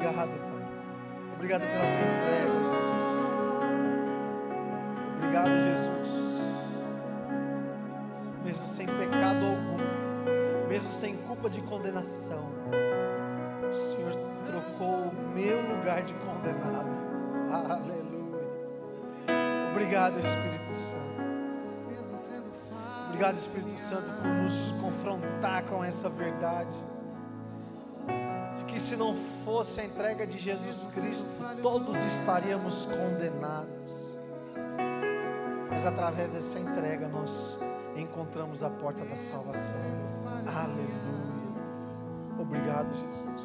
Obrigado, Pai. Obrigado pela tua entrega, Jesus. Obrigado, Jesus. Mesmo sem pecado algum, mesmo sem culpa de condenação, o Senhor trocou o meu lugar de condenado. Aleluia. Obrigado, Espírito Santo. Obrigado, Espírito Santo, por nos confrontar com essa verdade, de que se não fosse a entrega de Jesus Cristo, todos estaríamos condenados, mas através dessa entrega nós encontramos a porta da salvação. Aleluia. Obrigado, Jesus.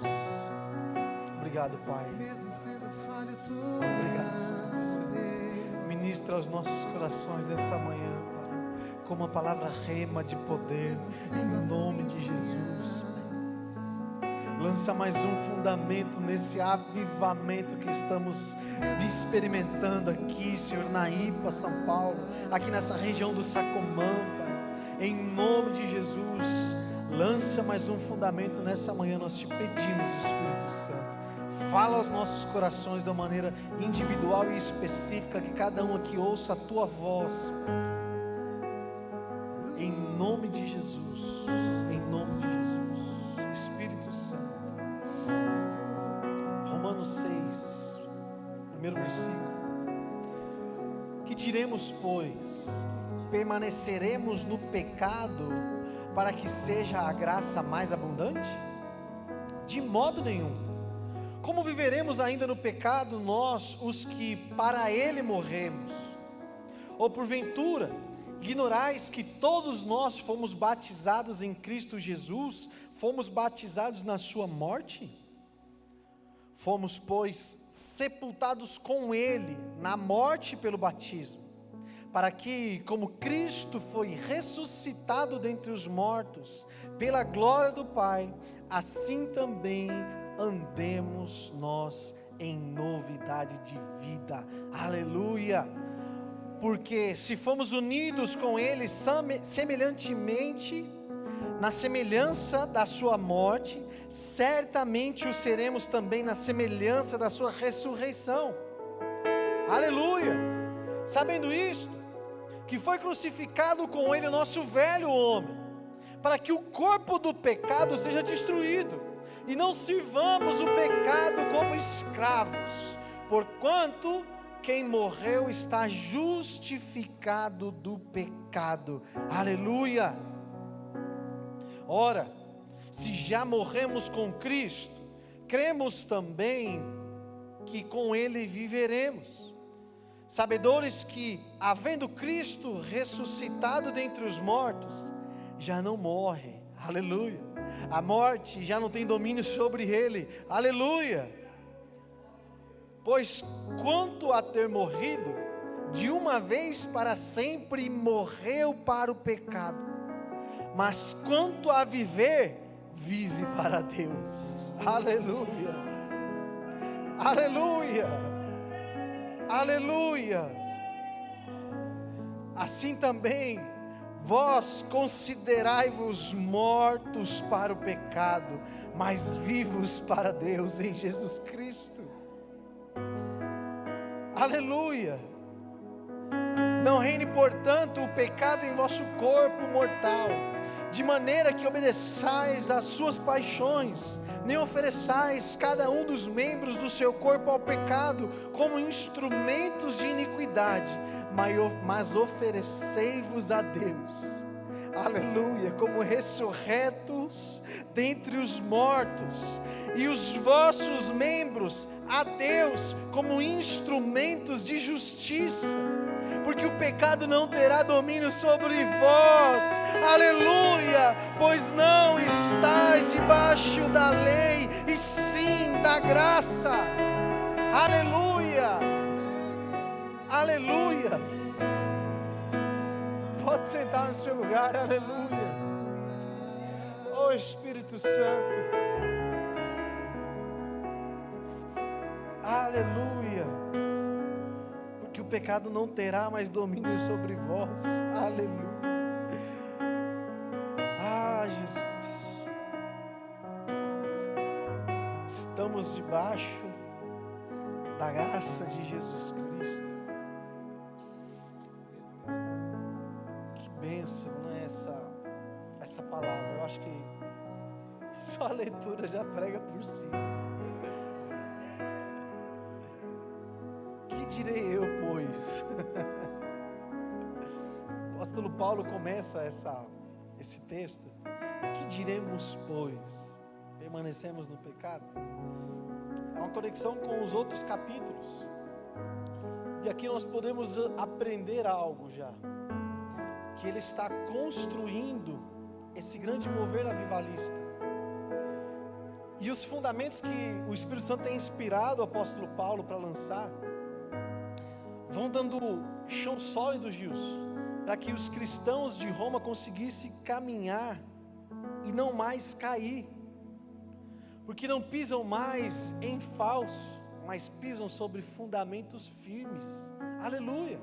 Obrigado, Pai. Obrigado, Espírito Santo. Ministra aos nossos corações nessa manhã, Pai, com uma palavra rema de poder, em nome de Jesus. Lança mais um fundamento nesse avivamento que estamos experimentando aqui, Senhor, na IPA, São Paulo, aqui nessa região do Sacomã, Pai. Em nome de Jesus, lança mais um fundamento nessa manhã, nós te pedimos, Espírito Santo. Fala aos nossos corações de uma maneira individual e específica, que cada um aqui ouça a tua voz, em nome de Jesus, em nome de Jesus. Espírito Santo. Romanos 6, primeiro versículo. Que diremos, pois? Permaneceremos no pecado para que seja a graça mais abundante? De modo nenhum. Como viveremos ainda no pecado nós, os que para ele morremos? Ou porventura, ignorais que todos nós fomos batizados em Cristo Jesus, fomos batizados na sua morte? Fomos, pois, sepultados com ele na morte pelo batismo, para que, como Cristo foi ressuscitado dentre os mortos, pela glória do Pai, assim também andemos nós em novidade de vida. Aleluia. Porque se fomos unidos com ele semelhantemente, na semelhança da sua morte, certamente o seremos também na semelhança da sua ressurreição. Aleluia. Sabendo isto, que foi crucificado com ele o nosso velho homem, para que o corpo do pecado seja destruído, e não sirvamos o pecado como escravos, porquanto quem morreu está justificado do pecado. Aleluia. Ora, se já morremos com Cristo, cremos também que com ele viveremos, sabedores que, havendo Cristo ressuscitado dentre os mortos, já não morre. Aleluia. A morte já não tem domínio sobre ele. Aleluia. Pois quanto a ter morrido, de uma vez para sempre morreu para o pecado, mas quanto a viver, vive para Deus. Aleluia. Aleluia. Aleluia. Assim também vós considerai-vos mortos para o pecado, mas vivos para Deus em Jesus Cristo. Aleluia. Não reine, portanto, o pecado em vosso corpo mortal, de maneira que obedeçais às suas paixões, nem ofereçais cada um dos membros do seu corpo ao pecado, como instrumentos de iniquidade, mas oferecei-vos a Deus, aleluia, como ressurretos dentre os mortos, e os vossos membros a Deus, como instrumentos de justiça, porque o pecado não terá domínio sobre vós, aleluia, pois não estáis debaixo da lei, e sim da graça. Aleluia, aleluia. Pode sentar no seu lugar. Aleluia. Oh Espírito Santo, aleluia, porque o pecado não terá mais domínio sobre vós. Aleluia. Jesus, estamos estamos debaixo da graça de Jesus Cristo. Que bênção, não é essa palavra? Eu acho que só a leitura já prega por si. Que direi eu, pois? O apóstolo Paulo começa esse texto. Que diremos, pois? Permanecemos no pecado? É uma conexão com os outros capítulos. E aqui nós podemos aprender algo já. Que ele está construindo esse grande mover avivalista. E os fundamentos que o Espírito Santo tem inspirado o apóstolo Paulo para lançar, vão dando chão sólido, Gilson, para que os cristãos de Roma conseguissem caminhar e não mais cair. Porque não pisam mais em falso, mas pisam sobre fundamentos firmes. Aleluia!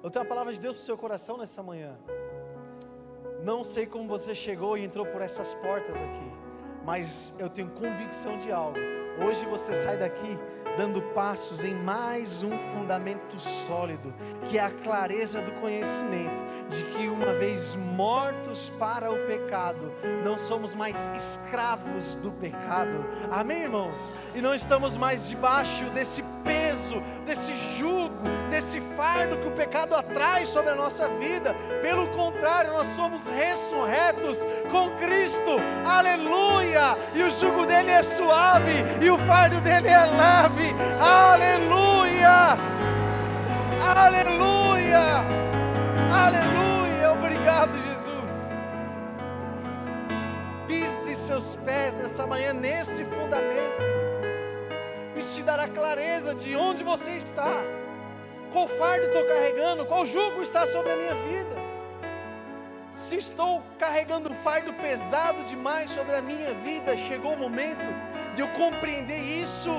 Eu tenho a palavra de Deus para o seu coração nessa manhã. Não sei como você chegou e entrou por essas portas aqui, mas eu tenho convicção de algo. Hoje você sai daqui dando passos em mais um fundamento sólido, que é a clareza do conhecimento de que uma vez mortos para o pecado, não somos mais escravos do pecado. Amém, irmãos? E não estamos mais debaixo desse peso, desse jugo, desse fardo que o pecado atrai sobre a nossa vida. Pelo contrário, nós somos ressurretos com Cristo. Aleluia! E o jugo dele é suave e o fardo dele é leve. Aleluia! Aleluia! Aleluia! Obrigado, Jesus. Pise seus pés nessa manhã nesse fundamento. Isso te dará clareza de onde você está. Qual fardo estou carregando? Qual jugo está sobre a minha vida? Se estou carregando um fardo pesado demais sobre a minha vida, chegou o momento de eu compreender isso.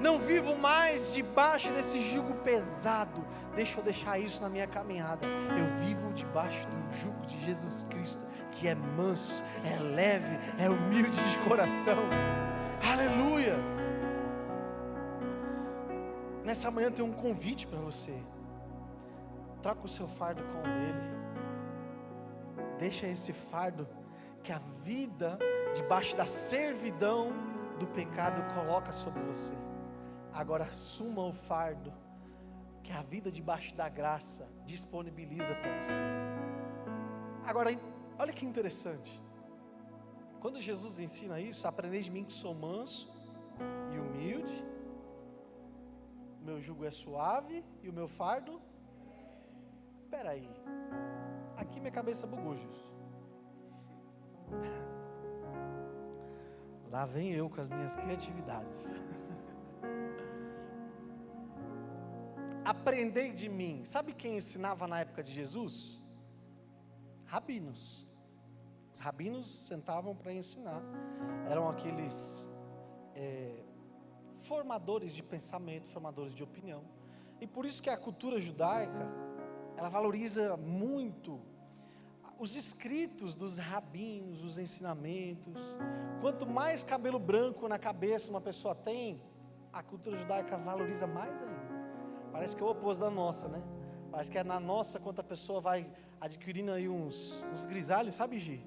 Não vivo mais debaixo desse jugo pesado. Deixa eu deixar isso na minha caminhada. Eu vivo debaixo do jugo de Jesus Cristo, que é manso, é leve, é humilde de coração. Aleluia! Nessa manhã tem um convite para você. Troca o seu fardo com o dele. Deixa esse fardo que a vida debaixo da servidão do pecado coloca sobre você. Agora assuma o fardo que a vida debaixo da graça disponibiliza para você. Agora, olha que interessante. Quando Jesus ensina isso, aprendei de mim que sou manso e humilde, o meu jugo é suave e o meu fardo. Espera aí, aqui minha cabeça bugou, Jesus. Lá vem eu com as minhas criatividades. Aprendei de mim. Sabe quem ensinava na época de Jesus? Rabinos. Os rabinos sentavam para ensinar. Eram aqueles formadores de pensamento, formadores de opinião. E por isso que a cultura judaica, ela valoriza muito os escritos dos rabinos, os ensinamentos. Quanto mais cabelo branco na cabeça uma pessoa tem, a cultura judaica valoriza mais ainda. Parece que é o oposto da nossa, né? Parece que é na nossa, quando a pessoa vai adquirindo aí uns grisalhos, sabe, Gi?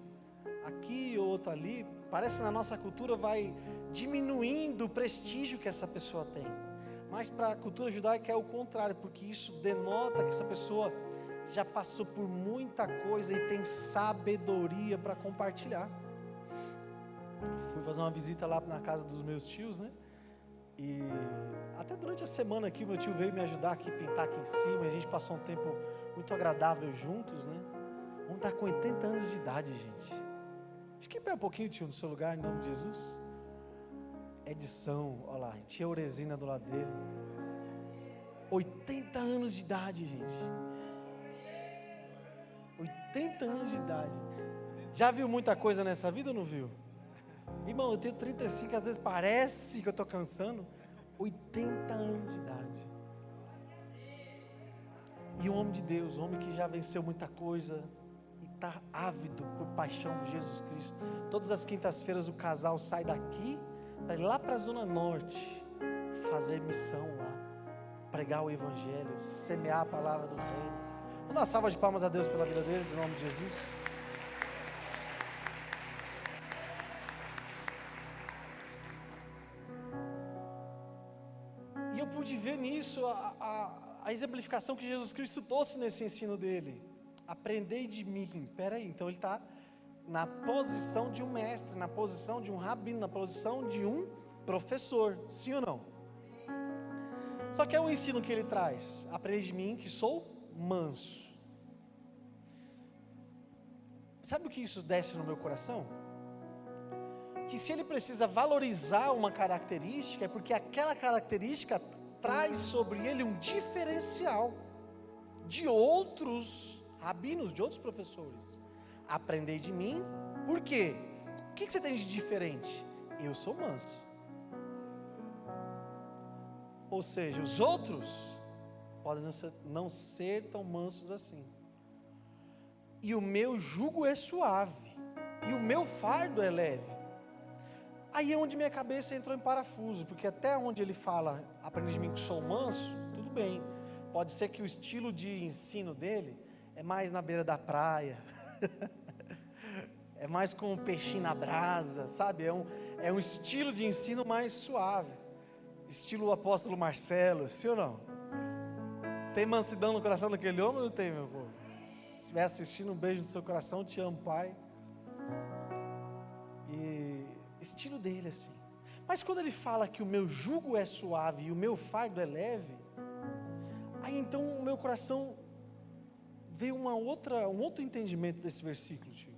Aqui, outro ali. Parece que na nossa cultura vai diminuindo o prestígio que essa pessoa tem. Mas para a cultura judaica é o contrário, porque isso denota que essa pessoa já passou por muita coisa e tem sabedoria para compartilhar. Fui fazer uma visita lá na casa dos meus tios, né? E até durante a semana aqui, meu tio veio me ajudar aqui, pintar aqui em cima. A gente passou um tempo muito agradável juntos, né? Vamos estar com 80 anos de idade, gente. Fique em pé um pouquinho, tio, no seu lugar, em nome de Jesus. Edição, olha lá, tia Oresina do lado dele. 80 anos de idade, gente. 80 anos de idade. Já viu muita coisa nessa vida ou não viu? Irmão, eu tenho 35, às vezes parece que eu estou cansando. 80 anos de idade. E um homem de Deus, um homem que já venceu muita coisa e está ávido por paixão de Jesus Cristo. Todas as quintas-feiras o casal sai daqui para ir lá para a Zona Norte, fazer missão lá, pregar o Evangelho, semear a palavra do Reino. Vamos dar uma salva de palmas a Deus pela vida deles, em nome de Jesus. E eu pude ver nisso a exemplificação que Jesus Cristo trouxe nesse ensino dele. Aprendei de mim. Peraí, então ele está na posição de um mestre, na posição de um rabino, na posição de um professor, sim ou não? Só que é o ensino que ele traz: aprendei de mim que sou manso. Sabe o que isso desce no meu coração? Que se ele precisa valorizar uma característica, é porque aquela característica traz sobre ele um diferencial de outros rabinos, de outros professores. Aprendei de mim, por quê? O que você tem de diferente? Eu sou manso. Ou seja, os outros podem não ser tão mansos assim. E o meu jugo é suave, e o meu fardo é leve. Aí é onde minha cabeça entrou em parafuso, porque até onde ele fala, aprende de mim que sou manso, tudo bem. Pode ser que o estilo de ensino dele é mais na beira da praia, é mais com um peixinho na brasa, sabe? É um estilo de ensino mais suave, estilo apóstolo Marcelo, sim ou não? Tem mansidão no coração daquele homem ou não tem, meu povo? Se estiver assistindo, um beijo no seu coração, te amo, Pai. E estilo dele assim. Mas quando ele fala que o meu jugo é suave e o meu fardo é leve, aí então o meu coração veio um outro entendimento desse versículo, tio.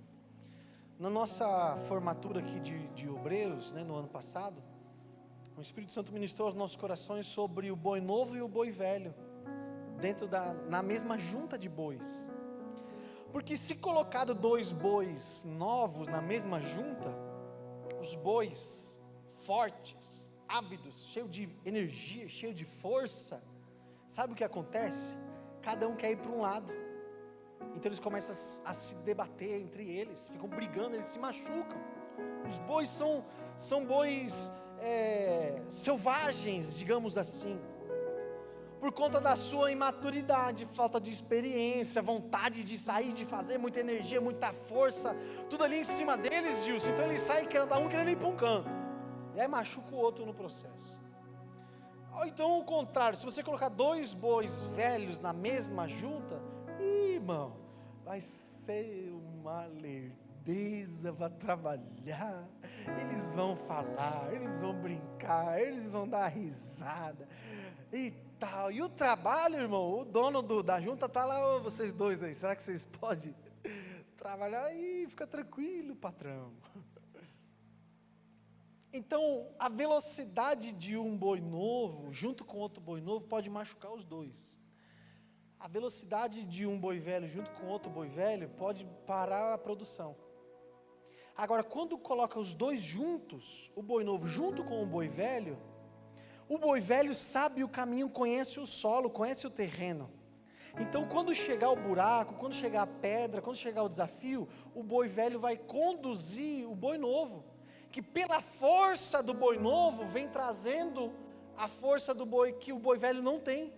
Na nossa formatura aqui de obreiros, né, no ano passado, o Espírito Santo ministrou aos nossos corações sobre o boi novo e o boi velho, na mesma junta de bois. Porque se colocado 2 bois novos na mesma junta, os bois fortes, ávidos, cheios de energia, cheios de força, sabe o que acontece? Cada um quer ir para um lado, então eles começam a se debater entre eles, ficam brigando, eles se machucam. Os bois são bois selvagens, digamos assim, por conta da sua imaturidade, falta de experiência, vontade de sair, de fazer, muita energia, muita força, tudo ali em cima deles, Gilson. Então eles saem, cada um querendo ir para um canto, e aí machuca o outro no processo. Ou então o contrário, se você colocar 2 bois velhos na mesma junta, irmão, vai ser uma lerdeza para trabalhar, eles vão falar, eles vão brincar, eles vão dar risada, e tal. E o trabalho, irmão, o dono da junta está lá: vocês dois aí, será que vocês podem trabalhar? Aí fica tranquilo, patrão. Então, a velocidade de um boi novo, junto com outro boi novo, pode machucar os dois. A velocidade de um boi velho, junto com outro boi velho, pode parar a produção. Agora, quando coloca os dois juntos, o boi novo junto com o boi velho sabe o caminho, conhece o solo, conhece o terreno. Então, quando chegar o buraco, quando chegar a pedra, quando chegar o desafio, o boi velho vai conduzir o boi novo, que pela força do boi novo, vem trazendo a força do boi que o boi velho não tem.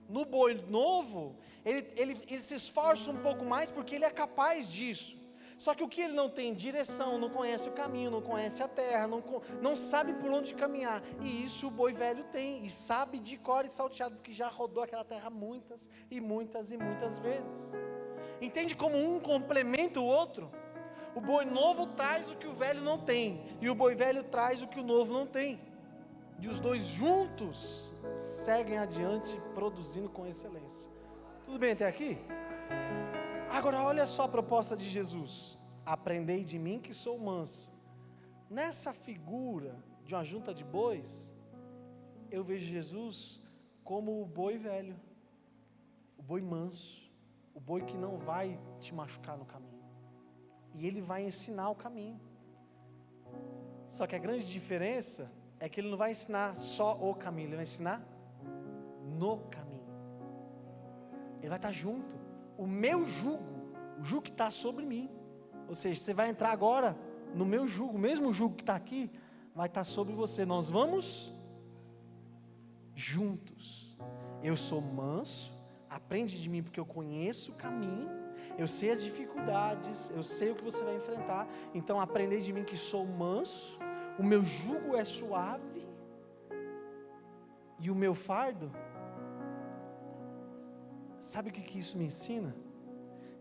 No boi novo, ele se esforça um pouco mais, porque ele é capaz disso. Só que o que ele não tem direção, não conhece o caminho, não conhece a terra, não sabe por onde caminhar. E isso o boi velho tem, e sabe de cor e salteado, porque já rodou aquela terra muitas e muitas e muitas vezes. Entende como um complementa o outro? O boi novo traz o que o velho não tem, e o boi velho traz o que o novo não tem. E os dois juntos seguem adiante, produzindo com excelência. Tudo bem até aqui? Agora olha só a proposta de Jesus: aprendei de mim que sou manso. Nessa figura de uma junta de bois, eu vejo Jesus como o boi velho, o boi manso, o boi que não vai te machucar no caminho, e ele vai ensinar o caminho. Só que a grande diferença é que ele não vai ensinar só o caminho, ele vai ensinar no caminho. Ele vai estar junto. O meu jugo, o jugo que está sobre mim, ou seja, você vai entrar agora no meu jugo, o mesmo jugo que está aqui, vai estar sobre você. Nós vamos juntos. Eu sou manso, aprende de mim porque eu conheço o caminho, eu sei as dificuldades, eu sei o que você vai enfrentar. Então aprendei de mim que sou manso, o meu jugo é suave e o meu fardo. Sabe o que isso me ensina?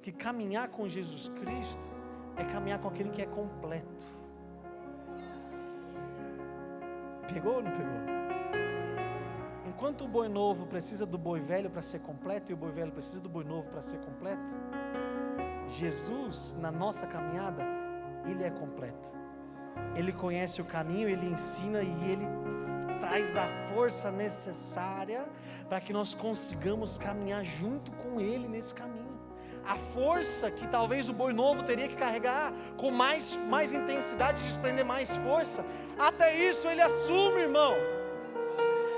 Que caminhar com Jesus Cristo é caminhar com aquele que é completo. Pegou ou não pegou? Enquanto o boi novo precisa do boi velho para ser completo, e o boi velho precisa do boi novo para ser completo, Jesus, na nossa caminhada, Ele é completo. Ele conhece o caminho, Ele ensina e Ele traz a força necessária para que nós consigamos caminhar junto com Ele nesse caminho. A força que talvez o boi novo teria que carregar com mais intensidade, desprender mais força, até isso Ele assume, irmão.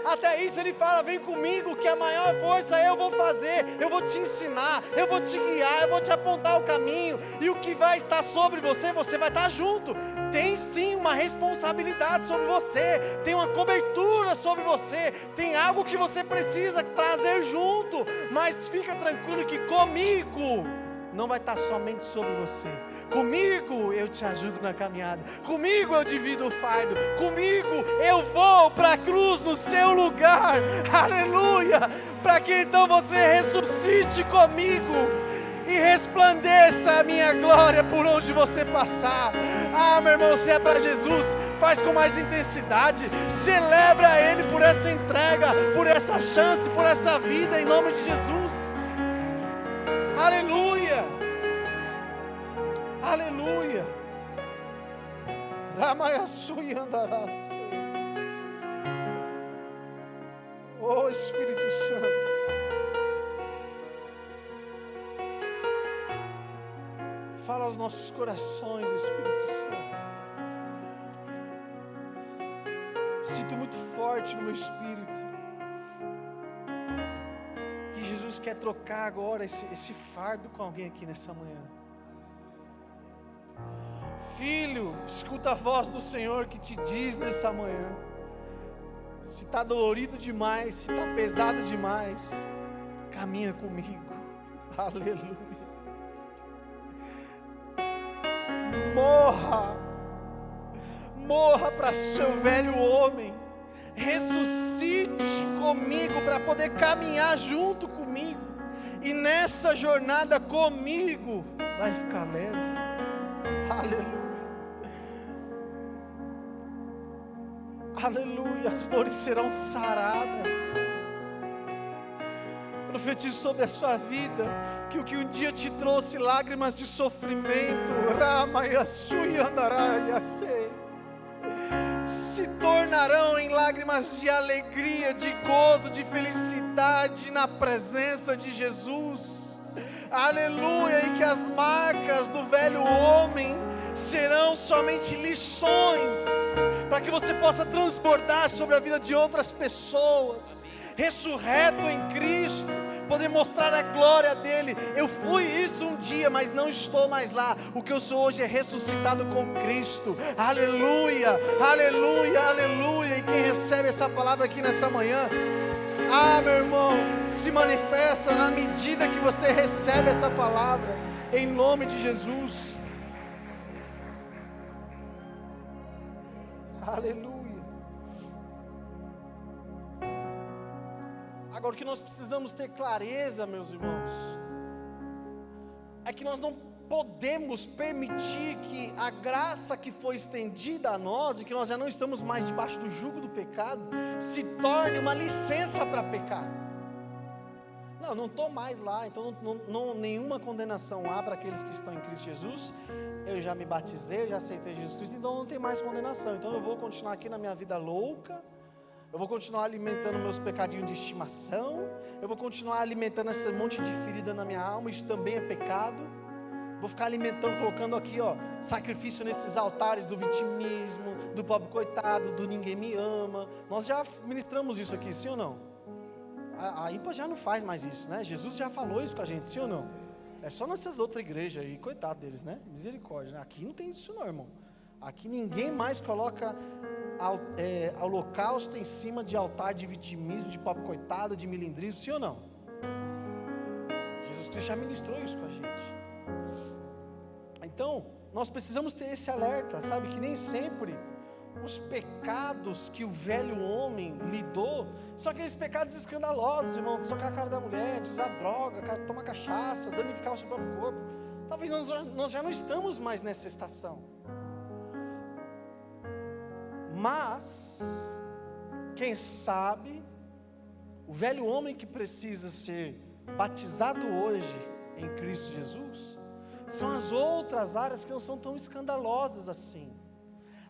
Até isso Ele fala, vem comigo que a maior força eu vou fazer, eu vou te ensinar, eu vou te guiar, eu vou te apontar o caminho, e o que vai estar sobre você, você vai estar junto. Tem sim uma responsabilidade sobre você, tem uma cobertura sobre você, tem algo que você precisa trazer junto, mas fica tranquilo que comigo não vai estar somente sobre você. Comigo eu te ajudo na caminhada, comigo eu divido o fardo, comigo eu vou para a cruz no seu lugar, aleluia, para que então você ressuscite comigo e resplandeça a minha glória por onde você passar. Ah, meu irmão, se é para Jesus, faz com mais intensidade, celebra Ele por essa entrega, por essa chance, por essa vida, em nome de Jesus. Aleluia, aleluia. Ramayasui andarás. Oh Espírito Santo, fala aos nossos corações, Espírito Santo. Sinto muito forte no meu espírito que Jesus quer trocar agora esse fardo com alguém aqui nessa manhã. Filho, escuta a voz do Senhor que te diz nessa manhã: se está dolorido demais, se está pesado demais, caminha comigo. Aleluia. Morra para seu velho homem, ressuscite comigo para poder caminhar junto comigo, e nessa jornada comigo vai ficar leve. Aleluia, aleluia. As dores serão saradas. Profetizo sobre a sua vida que o que um dia te trouxe lágrimas de sofrimento, se tornarão em lágrimas de alegria, de gozo, de felicidade na presença de Jesus. Aleluia. E que as marcas do velho homem serão somente lições, para que você possa transbordar sobre a vida de outras pessoas, ressurreto em Cristo, poder mostrar a glória dele. Eu fui isso um dia, mas não estou mais lá. O que eu sou hoje é ressuscitado com Cristo. Aleluia, aleluia, aleluia. E quem recebe essa palavra aqui nessa manhã, meu irmão, se manifesta na medida que você recebe essa palavra, em nome de Jesus. Aleluia. Agora, o que nós precisamos ter clareza, meus irmãos, é que nós não podemos permitir que a graça que foi estendida a nós, e que nós já não estamos mais debaixo do jugo do pecado, se torne uma licença para pecar. Não estou mais lá, então nenhuma condenação há para aqueles que estão em Cristo Jesus. Eu já me batizei, já aceitei Jesus Cristo, então não tem mais condenação. Então eu vou continuar aqui na minha vida louca, eu vou continuar alimentando meus pecadinhos de estimação, eu vou continuar alimentando esse monte de ferida na minha alma, isso também é pecado. Vou ficar alimentando, colocando aqui, sacrifício nesses altares do vitimismo, do pobre coitado, do ninguém me ama. Nós já ministramos isso aqui, sim ou não? A IPA já não faz mais isso, né? Jesus já falou isso com a gente, sim ou não? É só nessas outras igrejas aí, coitado deles, né? Misericórdia, né? Aqui não tem isso não, irmão. Aqui ninguém mais coloca holocausto em cima de altar de vitimismo, de pobre coitado, de milindrismo, sim ou não? Jesus Cristo já ministrou isso com a gente. Então, nós precisamos ter esse alerta, sabe, que nem sempre os pecados que o velho homem lidou são aqueles pecados escandalosos, irmão, de socar a cara da mulher, de usar droga, tomar cachaça, danificar o seu próprio corpo. Talvez nós já não estamos mais nessa estação. Mas, quem sabe, o velho homem que precisa ser batizado hoje em Cristo Jesus, são as outras áreas que não são tão escandalosas assim.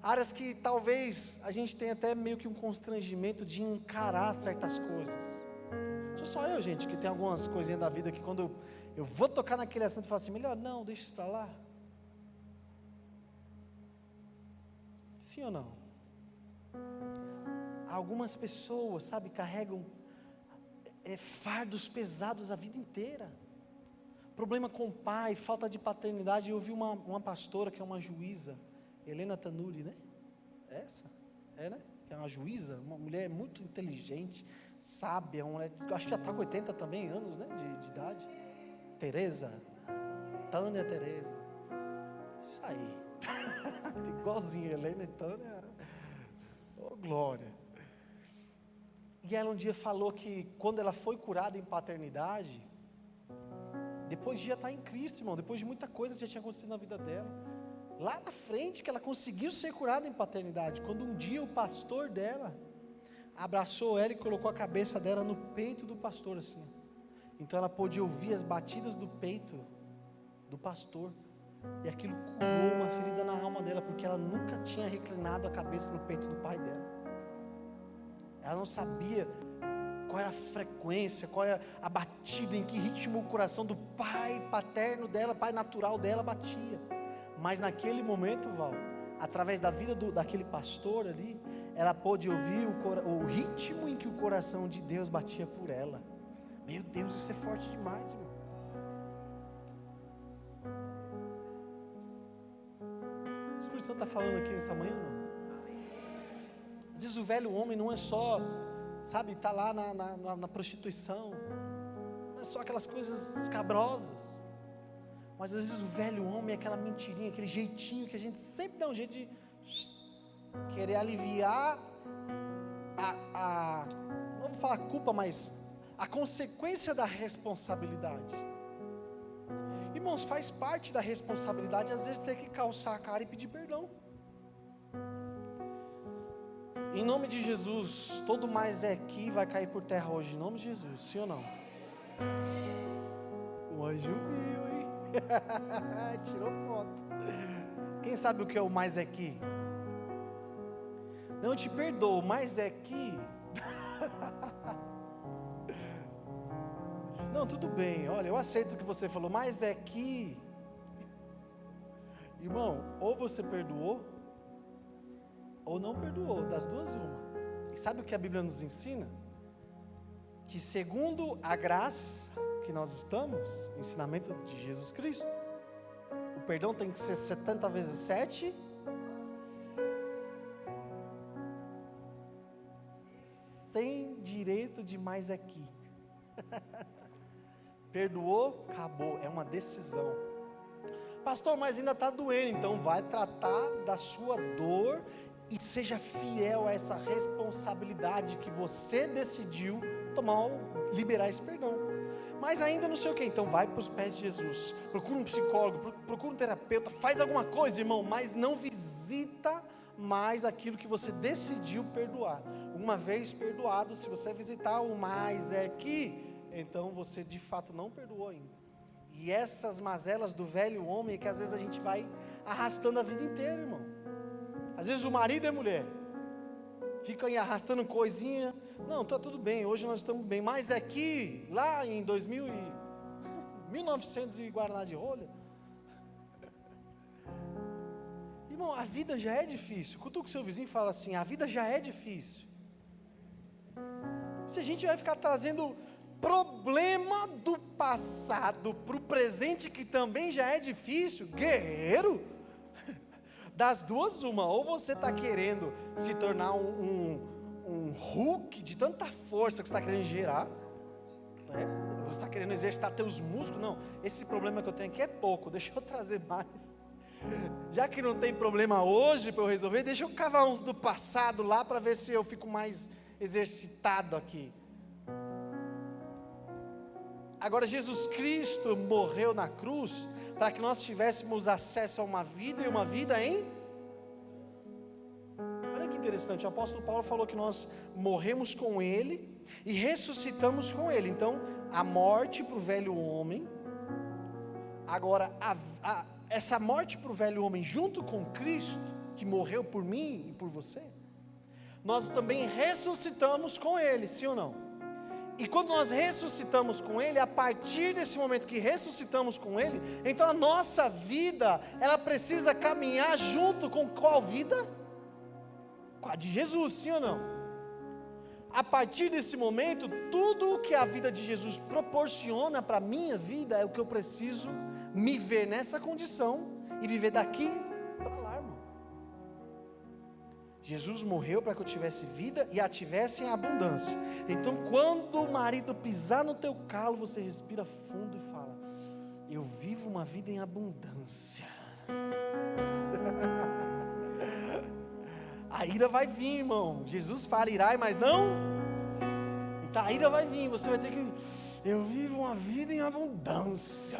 Áreas que talvez a gente tenha até meio que um constrangimento de encarar certas coisas. Sou só eu, gente, que tem algumas coisinhas da vida que quando eu vou tocar naquele assunto, eu falo assim, melhor não, deixa isso para lá. Sim ou não? Algumas pessoas, sabe, carregam fardos pesados a vida inteira. Problema com o pai, falta de paternidade. Eu ouvi uma pastora que é uma juíza, Helena Tanuri, né? Essa? É, né? Que é uma juíza, uma mulher muito inteligente, sábia, uma mulher, acho que já está com 80 também anos, né? De idade. Tereza, Tânia Tereza. Isso aí. Igualzinho, Helena e Tânia. Oh, glória. E ela um dia falou que quando ela foi curada em paternidade, depois de já estar em Cristo, irmão, depois de muita coisa que já tinha acontecido na vida dela, lá na frente que ela conseguiu ser curada em paternidade, quando um dia o pastor dela abraçou ela e colocou a cabeça dela no peito do pastor assim, então ela pôde ouvir as batidas do peito do pastor, e aquilo curou uma ferida na alma dela, porque ela nunca tinha reclinado a cabeça no peito do pai dela, ela não sabia qual era a frequência, qual era a batida, em que ritmo o coração do pai paterno dela, pai natural dela batia. Mas naquele momento, Val, através da vida daquele pastor ali, ela pôde ouvir o ritmo em que o coração de Deus batia por ela. Meu Deus, isso é forte demais, irmão. O Espírito Santo está falando aqui nessa manhã, não? Às vezes o velho homem não é só, sabe, está lá na prostituição, não é só aquelas coisas escabrosas, mas às vezes o velho homem é aquela mentirinha, aquele jeitinho que a gente sempre dá um jeito de querer aliviar não vou falar culpa, mas a consequência da responsabilidade. Irmãos, faz parte da responsabilidade às vezes ter que calçar a cara e pedir perdão. Em nome de Jesus, todo mais é aqui vai cair por terra hoje, em nome de Jesus, sim ou não? O anjo viu, hein? Tirou foto. Quem sabe o que é o mais é aqui? Não te perdoo, mas é que... Não, tudo bem, olha, eu aceito o que você falou, mas é que... Irmão, ou você perdoou, ou não perdoou, das duas uma. E sabe o que a Bíblia nos ensina? Que segundo a graça que nós estamos, o ensinamento de Jesus Cristo, o perdão tem que ser 70 vezes 7, sem direito de mais aqui. Perdoou, acabou, é uma decisão. Pastor, mas ainda está doendo, então vai tratar da sua dor e seja fiel a essa responsabilidade que você decidiu liberar esse perdão. Mas ainda não sei o que, então vai para os pés de Jesus, procura um psicólogo, procura um terapeuta, faz alguma coisa, irmão, mas não visita mais aquilo que você decidiu perdoar. Uma vez perdoado, se você visitar o mais é que, então você de fato não perdoou ainda. E essas mazelas do velho homem, que às vezes a gente vai arrastando a vida inteira, irmão. Às vezes o marido e a mulher ficam aí arrastando coisinha. Não, está tudo bem, hoje nós estamos bem. Mas é que lá em 1900 e Guaraná de rolha, irmão, a vida já é difícil. Cutuca o seu vizinho e fala assim, a vida já é difícil. Se a gente vai ficar trazendo problema do passado para o presente, que também já é difícil, guerreiro, Das duas, uma, ou você está querendo se tornar um Hulk de tanta força que você está querendo gerar, né? Você está querendo exercitar teus músculos. Não, esse problema que eu tenho aqui é pouco, deixa eu trazer mais. Já que não tem problema hoje para eu resolver, deixa eu cavar uns do passado lá para ver se eu fico mais exercitado aqui. Agora, Jesus Cristo morreu na cruz para que nós tivéssemos acesso a uma vida, e uma vida em... Olha que interessante, o apóstolo Paulo falou que nós morremos com Ele e ressuscitamos com Ele. Então, a morte para o velho homem, agora, essa morte para o velho homem junto com Cristo, que morreu por mim e por você, nós também ressuscitamos com Ele, sim ou não? E quando nós ressuscitamos com Ele, a partir desse momento que ressuscitamos com Ele, então a nossa vida, ela precisa caminhar junto com qual vida? Com a de Jesus, sim ou não? A partir desse momento, tudo o que a vida de Jesus proporciona para a minha vida, é o que eu preciso me ver nessa condição, e viver daqui para lá, irmão. Jesus morreu para que eu tivesse vida e a tivesse em abundância. Então, quando o marido pisar no teu calo, você respira fundo e fala: eu vivo uma vida em abundância. A ira vai vir, irmão. Jesus fala: irai, mas não. Então a ira vai vir, você vai ter que... eu vivo uma vida em abundância.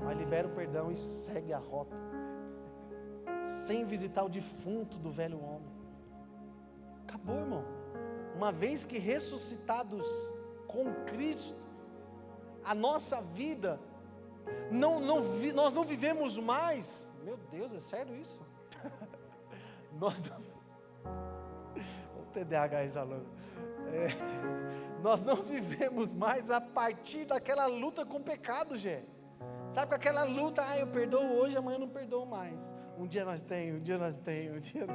Mas libera o perdão e segue a rota, sem visitar o defunto do velho homem. Acabou, irmão. Uma vez que ressuscitados com Cristo, a nossa vida, nós não vivemos mais. Meu Deus, é sério isso? Nós não... o TDAH exalando. Nós não vivemos mais a partir daquela luta com o pecado, Gê. Sabe, com aquela luta, eu perdoo hoje, amanhã eu não perdoo mais. Um dia nós temos, um dia nós temos, um dia...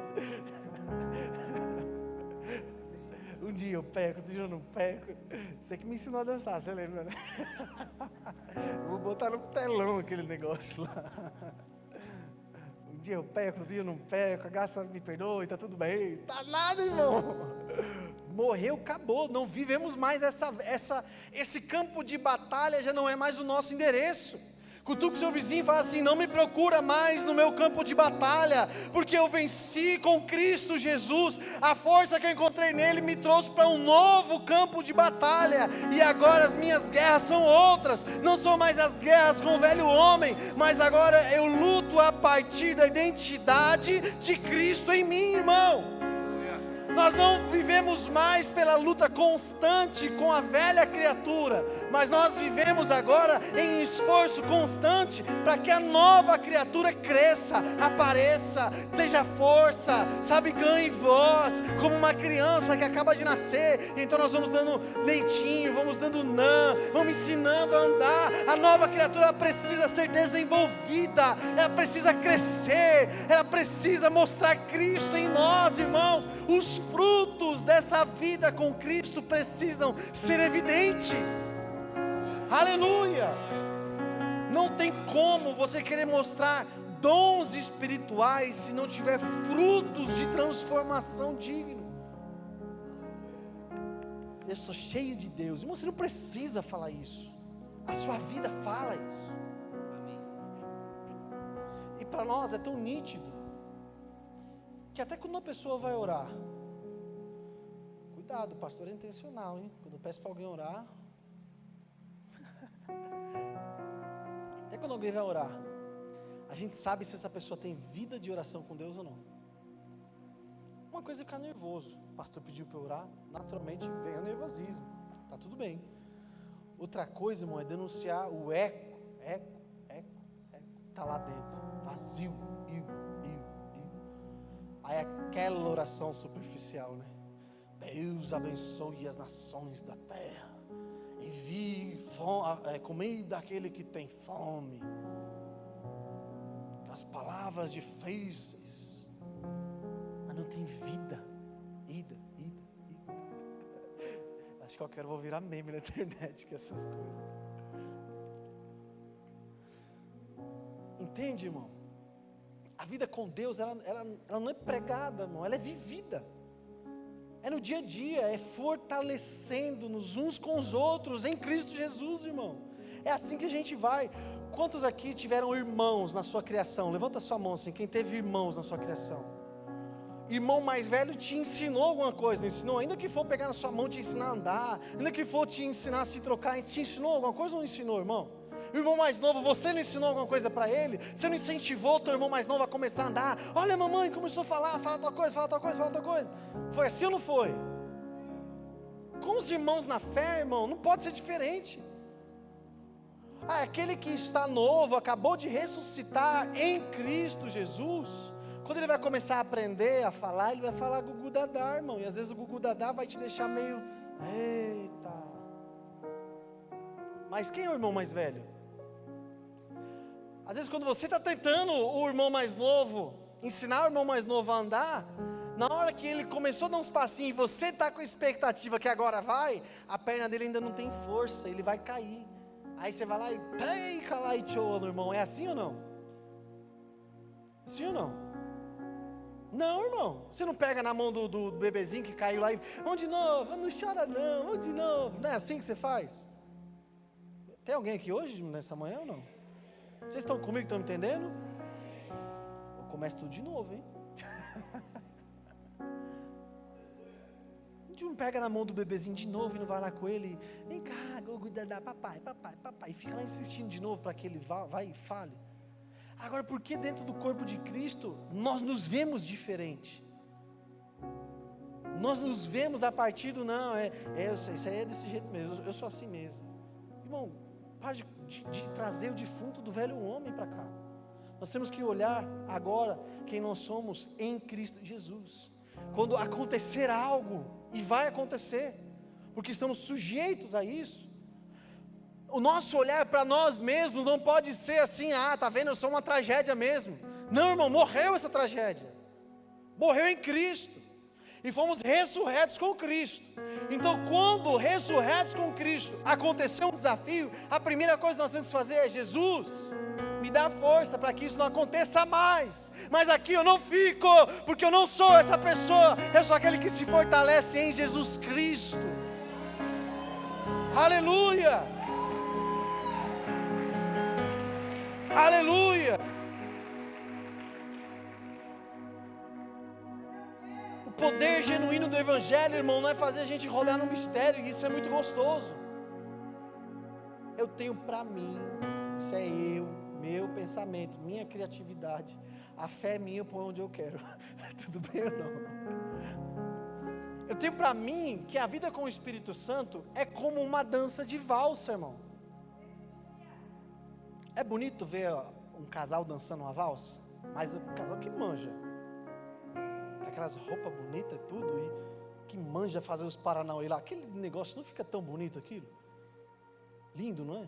um dia eu peco, outro dia eu não peco. Você que me ensinou a dançar, você lembra, né? Vou botar no telão aquele negócio lá. Um dia eu peco, outro dia eu não peco, a graça me perdoa e tá tudo bem. Tá nada, irmão. Morreu, acabou, não vivemos mais esse campo de batalha, já não é mais o nosso endereço. Cutuca o seu vizinho e fala assim: não me procura mais no meu campo de batalha, porque eu venci com Cristo Jesus. A força que eu encontrei nele me trouxe para um novo campo de batalha, e agora as minhas guerras são outras, não são mais as guerras com o velho homem, mas agora eu luto a partir da identidade de Cristo em mim, irmão. Nós não vivemos mais pela luta constante com a velha criatura, mas nós vivemos agora em esforço constante para que a nova criatura cresça, apareça, tenha força, sabe, ganhe voz, como uma criança que acaba de nascer. Então nós vamos dando leitinho, vamos dando vamos ensinando a andar. A nova criatura precisa ser desenvolvida, ela precisa crescer, ela precisa mostrar Cristo em nós, irmãos. Os frutos dessa vida com Cristo precisam ser evidentes. Aleluia! Não tem como você querer mostrar dons espirituais se não tiver frutos de transformação digno. Eu sou cheio de Deus. Irmão, você não precisa falar isso. A sua vida fala isso. E para nós é tão nítido que até quando uma pessoa vai orar, cuidado, o pastor é intencional, hein? Quando eu peço para alguém orar, até quando alguém vai orar, a gente sabe se essa pessoa tem vida de oração com Deus ou não. Uma coisa é ficar nervoso. O pastor pediu para eu orar, naturalmente vem o nervosismo, tá tudo bem. Outra coisa, irmão, é denunciar o eco, tá lá dentro, vazio, Aí aquela oração superficial, né? Deus abençoe as nações da terra, envie comida àquele que tem fome. As palavras difíceis, mas não tem vida. Ida. Acho que qualquer vou virar meme na internet com essas coisas. Entende, irmão? A vida com Deus, ela não é pregada, irmão, ela é vivida. É no dia a dia, é fortalecendo-nos uns com os outros em Cristo Jesus, irmão. É assim que a gente vai. Quantos aqui tiveram irmãos na sua criação? Levanta a sua mão assim, quem teve irmãos na sua criação. Irmão mais velho te ensinou alguma coisa, não ensinou? Ainda que for pegar na sua mão, te ensinar a andar, ainda que for te ensinar a se trocar, te ensinou alguma coisa ou não ensinou, irmão? O irmão mais novo, você não ensinou alguma coisa para ele? Você não incentivou o teu irmão mais novo a começar a andar? Olha, mamãe, começou a falar, fala tua coisa, fala tua coisa, fala tua coisa. Foi assim ou não foi? Com os irmãos na fé, irmão, não pode ser diferente. Aquele que está novo, acabou de ressuscitar em Cristo Jesus, quando ele vai começar a aprender a falar, ele vai falar gugu dadá, irmão. E às vezes o gugu dadá vai te deixar meio, eita. Mas quem é o irmão mais velho? Às vezes quando você está tentando o irmão mais novo, ensinar o irmão mais novo a andar, na hora que ele começou a dar uns passinhos e você está com a expectativa que agora vai, a perna dele ainda não tem força, ele vai cair. Aí você vai lá e teica lá e tchoa no irmão. É assim ou não? Sim ou não? Não, irmão. Você não pega na mão do bebezinho que caiu lá e vamos de novo, não chora não, vamos de novo. Não é assim que você faz? Tem alguém aqui hoje, nessa manhã ou não? Vocês estão comigo, estão me entendendo? Eu começo tudo de novo, hein? A gente não pega na mão do bebezinho de novo e não vai lá com ele. Vem cá, papai, papai, papai. E fica lá insistindo de novo para que ele vá e fale. Agora, por que dentro do corpo de Cristo nós nos vemos diferente? Nós nos vemos a partir do não, isso aí é desse jeito mesmo, eu sou assim mesmo. Irmão, para de trazer o defunto do velho homem para cá. Nós temos que olhar agora quem nós somos em Cristo Jesus. Quando acontecer algo, e vai acontecer, porque estamos sujeitos a isso, o nosso olhar para nós mesmos não pode ser assim, tá vendo, eu sou uma tragédia mesmo. Não, irmão, morreu essa tragédia. Morreu em Cristo. E fomos ressurretos com Cristo. Então, quando ressurretos com Cristo acontecer um desafio, a primeira coisa que nós temos que fazer é: Jesus, me dá força para que isso não aconteça mais. Mas aqui eu não fico, porque eu não sou essa pessoa, eu sou aquele que se fortalece em Jesus Cristo. Aleluia! Aleluia! O poder genuíno do Evangelho, irmão, não é fazer a gente rodar no mistério, isso é muito gostoso. Eu tenho para mim, isso é meu pensamento, minha criatividade, a fé é minha por onde eu quero. Tudo bem ou não? Eu tenho para mim que a vida com o Espírito Santo é como uma dança de valsa, irmão. É bonito ver um casal dançando uma valsa, mas um casal que manja, aquelas roupas bonitas e tudo, e que manja fazer os paranauê lá, aquele negócio não fica tão bonito aquilo? Lindo, não é?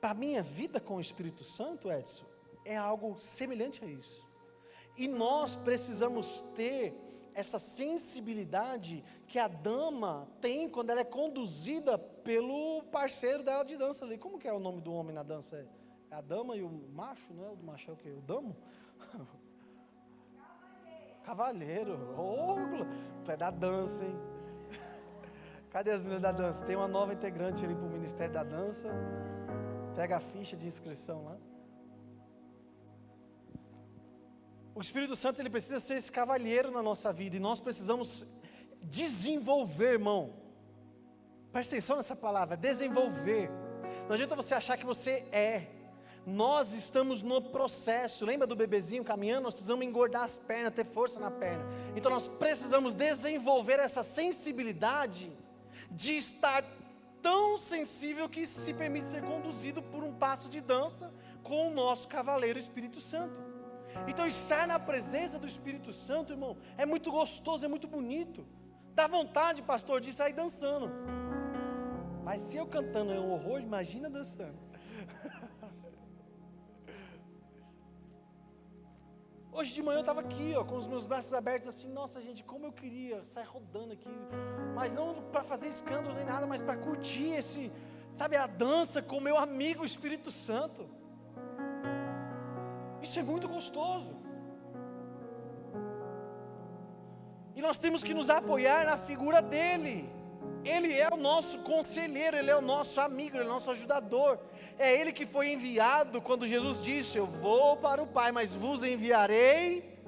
Para mim a vida com o Espírito Santo, Edson, é algo semelhante a isso. E nós precisamos ter essa sensibilidade que a dama tem quando ela é conduzida pelo parceiro dela de dança ali. Como que é o nome do homem na dança? É a dama e o macho, não é? O macho é o quê? O damo? Cavaleiro. Tu é da dança, hein? Cadê as meninas da dança? Tem uma nova integrante ali para o Ministério da Dança. Pega a ficha de inscrição lá. O Espírito Santo, ele precisa ser esse cavalheiro na nossa vida, e nós precisamos desenvolver, irmão. Presta atenção nessa palavra, desenvolver. Não adianta você achar que você é. Nós estamos no processo. Lembra do bebezinho caminhando? Nós precisamos engordar as pernas, ter força na perna. Então nós precisamos desenvolver essa sensibilidade de estar tão sensível que se permite ser conduzido por um passo de dança com o nosso cavaleiro Espírito Santo. Então estar na presença do Espírito Santo, irmão, é muito gostoso, é muito bonito. Dá vontade, pastor, de sair dançando. Mas se eu cantando é um horror, imagina dançando. Hoje de manhã eu estava aqui, com os meus braços abertos assim, nossa gente, como eu queria sair rodando aqui, mas não para fazer escândalo nem nada, mas para curtir a dança com o meu amigo Espírito Santo. Isso é muito gostoso. E nós temos que nos apoiar na figura dele. Ele é o nosso conselheiro, ele é o nosso amigo, ele é o nosso ajudador. É ele que foi enviado quando Jesus disse: eu vou para o Pai, mas vos enviarei.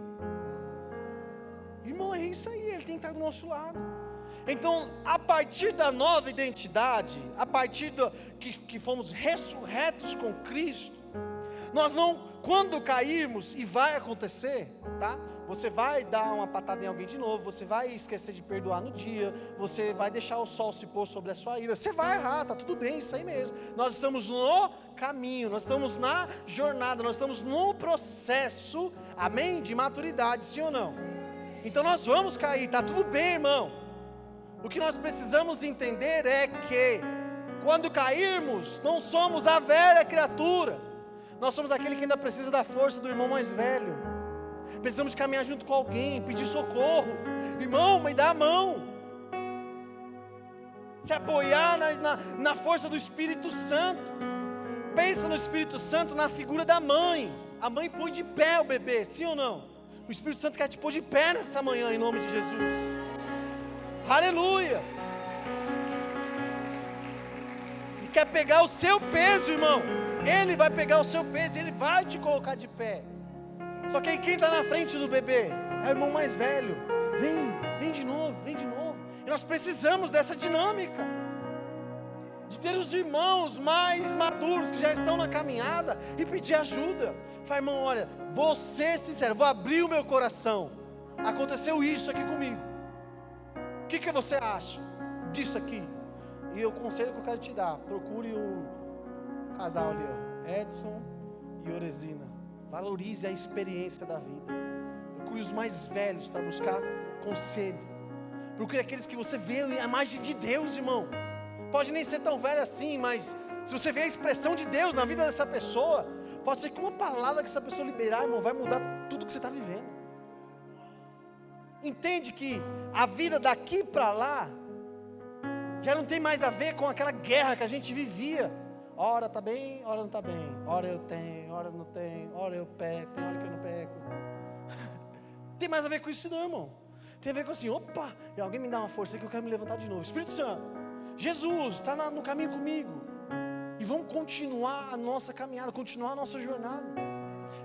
Irmão, é isso aí, ele tem que estar do nosso lado. Então, a partir da nova identidade, a partir que fomos ressurretos com Cristo, nós não, quando cairmos, e vai acontecer, tá? Você vai dar uma patada em alguém de novo, você vai esquecer de perdoar no dia, você vai deixar o sol se pôr sobre a sua ira, você vai errar, tá tudo bem, isso aí mesmo. Nós estamos no caminho, nós estamos na jornada, nós estamos no processo, amém? De maturidade, sim ou não? Então nós vamos cair, tá tudo bem, irmão. O que nós precisamos entender é que, quando cairmos, não somos a velha criatura, nós somos aquele que ainda precisa da força do irmão mais velho. Precisamos caminhar junto com alguém, pedir socorro. Irmão, me dá a mão. Se apoiar na força do Espírito Santo. Pensa no Espírito Santo na figura da mãe. A mãe põe de pé o bebê, sim ou não? O Espírito Santo quer te pôr de pé nessa manhã, em nome de Jesus. Aleluia. Ele quer pegar o seu peso, irmão. Ele vai pegar o seu peso, ele vai te colocar de pé. Só que aí quem está na frente do bebê é o irmão mais velho. Vem de novo, vem de novo. E nós precisamos dessa dinâmica, de ter os irmãos mais maduros, que já estão na caminhada, e pedir ajuda. Fala, irmão, olha, vou ser sincero, vou abrir o meu coração. Aconteceu isso aqui comigo. O que você acha disso aqui? E o conselho que eu quero te dar: procure o casal ali, ó, Edson e Oresina. Valorize a experiência da vida. Procure os mais velhos para buscar conselho. Procure aqueles que você vê a imagem de Deus, irmão. Pode nem ser tão velho assim, mas se você vê a expressão de Deus na vida dessa pessoa, pode ser que uma palavra que essa pessoa liberar, irmão, vai mudar tudo que você está vivendo. Entende que a vida daqui para lá já não tem mais a ver com aquela guerra que a gente vivia. Ora está bem, ora não está bem. Ora eu tenho, ora não tenho. Ora eu peco, tem hora que eu não peco. Tem mais a ver com isso não, irmão. Tem a ver com assim, opa, e alguém me dá uma força que eu quero me levantar de novo. Espírito Santo, Jesus está no caminho comigo. E vamos continuar a nossa caminhada, continuar a nossa jornada.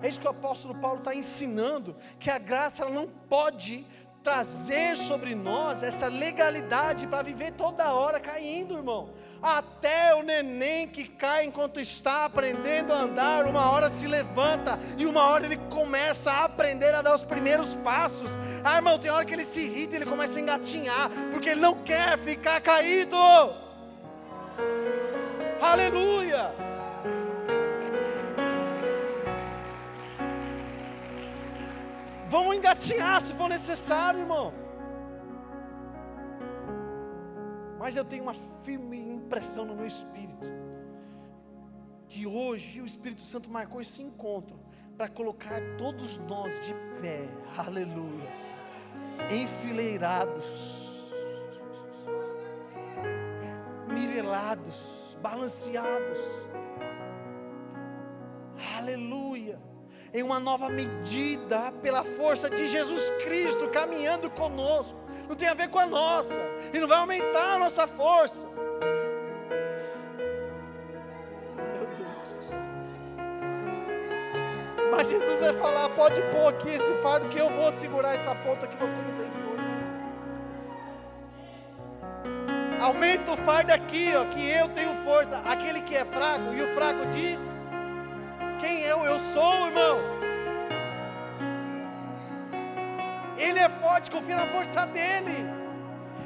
É isso que o apóstolo Paulo está ensinando, que a graça ela não pode trazer sobre nós essa legalidade para viver toda hora caindo, irmão. Até o neném que cai enquanto está aprendendo a andar, uma hora se levanta e uma hora ele começa a aprender a dar os primeiros passos. Ah, irmão, tem hora que ele se irrita e ele começa a engatinhar, porque ele não quer ficar caído. Aleluia! Vamos engatinhar se for necessário, irmão. Mas eu tenho uma firme impressão no meu espírito, que hoje o Espírito Santo marcou esse encontro, para colocar todos nós de pé, aleluia, enfileirados, nivelados, balanceados, aleluia, em uma nova medida, pela força de Jesus Cristo, caminhando conosco. Não tem a ver com a nossa, e não vai aumentar a nossa força. Meu Deus. Mas Jesus vai falar: pode pôr aqui esse fardo, que eu vou segurar essa ponta que você não tem força. Aumenta o fardo aqui, ó, que eu tenho força. Aquele que é fraco, e o fraco diz: quem eu sou, irmão. Ele é forte, confia na força dele.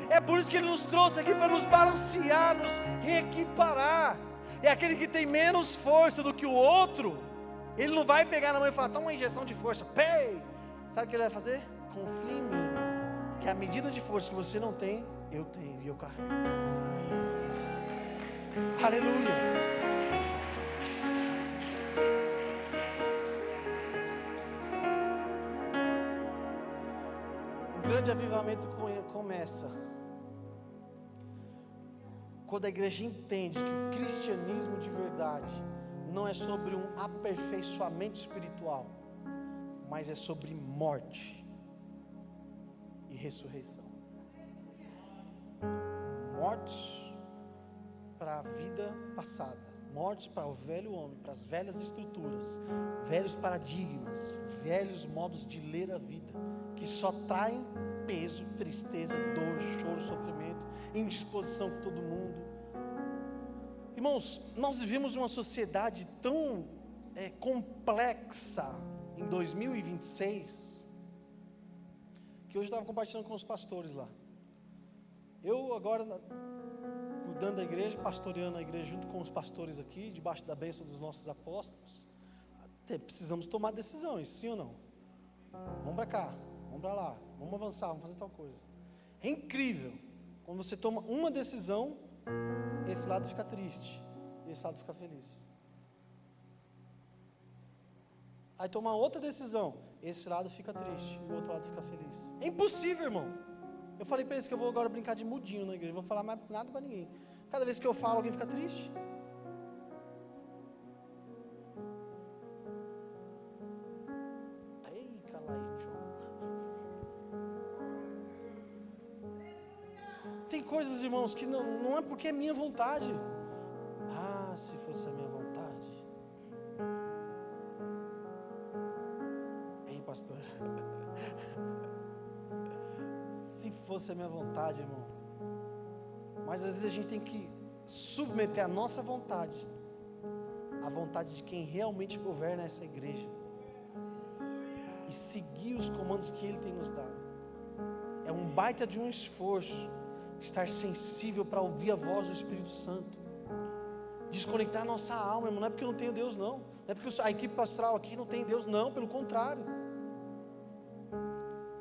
É por isso que ele nos trouxe aqui, para nos balancear, nos reequiparar. É aquele que tem menos força do que o outro, ele não vai pegar na mão e falar: toma uma injeção de força, pei. Sabe o que ele vai fazer? Confia em mim, que a medida de força que você não tem, eu tenho e eu carrego. Aleluia. O grande avivamento começa quando a igreja entende que o cristianismo de verdade não é sobre um aperfeiçoamento espiritual, mas é sobre morte e ressurreição. Mortos para a vida passada, mortos para o velho homem, para as velhas estruturas, velhos paradigmas, velhos modos de ler a vida, que só traem peso, tristeza, dor, choro, sofrimento, indisposição com todo mundo. Irmãos, nós vivemos uma sociedade tão complexa em 2026, que hoje eu estava compartilhando com os pastores lá. Eu agora, cuidando da igreja, pastoreando a igreja junto com os pastores aqui, debaixo da bênção dos nossos apóstolos, precisamos tomar decisões, sim ou não? Vamos para cá, vamos para lá, vamos avançar, vamos fazer tal coisa. É incrível, quando você toma uma decisão, esse lado fica triste, esse lado fica feliz. Aí tomar outra decisão, esse lado fica triste, o outro lado fica feliz. É impossível, irmão. Eu falei para eles que eu vou agora brincar de mudinho na igreja, não vou falar mais nada para ninguém. Cada vez que eu falo, alguém fica triste. Ei, calaicho. Tem coisas, irmãos, que não é porque é minha vontade. Ah, se fosse a minha vontade. Ei, pastor. Se fosse a minha vontade, irmão. Mas às vezes a gente tem que submeter a nossa vontade à vontade de quem realmente governa essa igreja e seguir os comandos que Ele tem nos dado. É um baita de um esforço estar sensível para ouvir a voz do Espírito Santo, desconectar a nossa alma, irmão. Não é porque eu não tenho Deus, não é porque a equipe pastoral aqui não tem Deus, não, pelo contrário.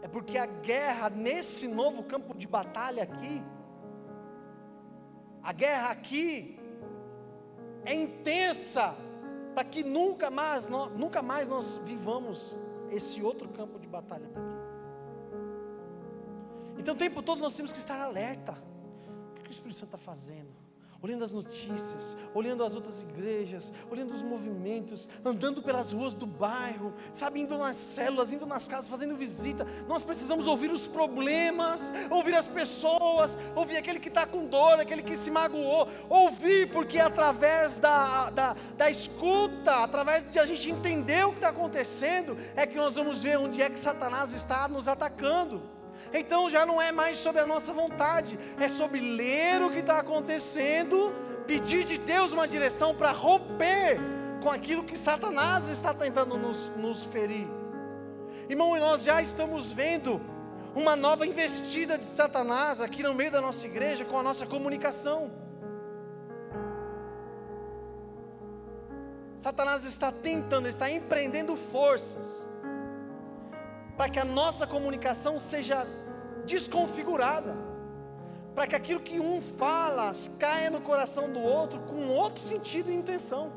É porque a guerra nesse novo campo de batalha aqui, a guerra aqui é intensa, para que nunca mais nós vivamos esse outro campo de batalha daqui. Então o tempo todo nós temos que estar alerta. O que o Espírito Santo está fazendo? Olhando as notícias, olhando as outras igrejas, olhando os movimentos, andando pelas ruas do bairro, sabe, indo nas células, indo nas casas, fazendo visita. Nós precisamos ouvir os problemas, ouvir as pessoas, ouvir aquele que está com dor, aquele que se magoou, ouvir, porque através da escuta, através de a gente entender o que está acontecendo, é que nós vamos ver onde é que Satanás está nos atacando. Então já não é mais sobre a nossa vontade, é sobre ler o que está acontecendo, pedir de Deus uma direção para romper com aquilo que Satanás está tentando nos ferir. Irmão, e nós já estamos vendo uma nova investida de Satanás aqui no meio da nossa igreja com a nossa comunicação. Satanás está empreendendo forças para que a nossa comunicação seja desconfigurada, para que aquilo que um fala caia no coração do outro com outro sentido e intenção.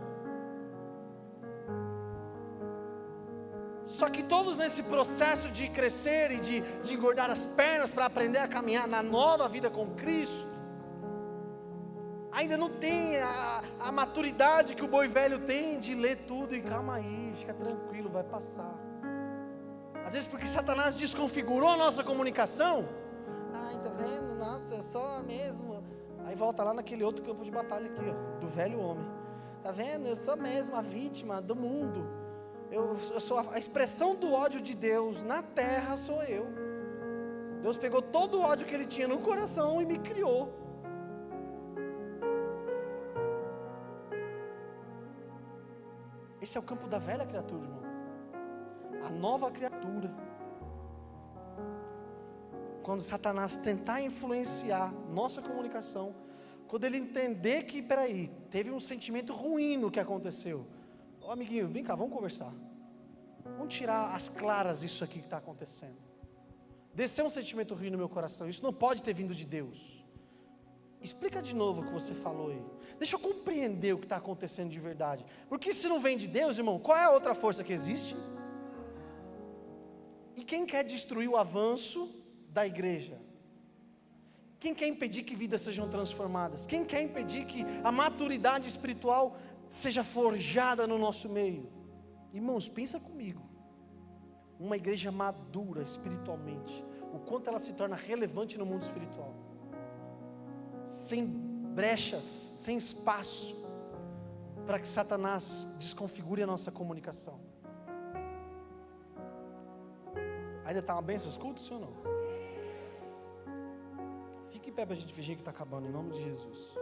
Só que todos nesse processo de crescer e de engordar as pernas para aprender a caminhar na nova vida com Cristo, ainda não tem a maturidade que o boi velho tem de ler tudo e calma aí, fica tranquilo, vai passar. Às vezes porque Satanás desconfigurou a nossa comunicação. Ai, tá vendo? Nossa, é só mesmo. Aí volta lá naquele outro campo de batalha aqui, ó, do velho homem. Tá vendo? Eu sou mesmo a vítima do mundo. Eu sou a expressão do ódio de Deus na terra, sou eu. Deus pegou todo o ódio que Ele tinha no coração e me criou. Esse é o campo da velha criatura, irmão. A nova criatura, quando Satanás tentar influenciar nossa comunicação, quando ele entender que, peraí, teve um sentimento ruim no que aconteceu, ó amiguinho, vem cá, vamos conversar, vamos tirar as claras isso aqui que está acontecendo. Desceu um sentimento ruim no meu coração, isso não pode ter vindo de Deus. Explica de novo o que você falou aí, deixa eu compreender o que está acontecendo de verdade, porque se não vem de Deus, irmão, qual é a outra força que existe? E quem quer destruir o avanço da igreja? Quem quer impedir que vidas sejam transformadas? Quem quer impedir que a maturidade espiritual seja forjada no nosso meio? Irmãos, pensa comigo. uma igreja madura espiritualmente, o quanto ela se torna relevante no mundo espiritual, sem brechas, sem espaço para que Satanás desconfigure a nossa comunicação. Ainda está uma bênção os cultos, sim ou não? Fique em pé para a gente fingir que está acabando, em nome de Jesus.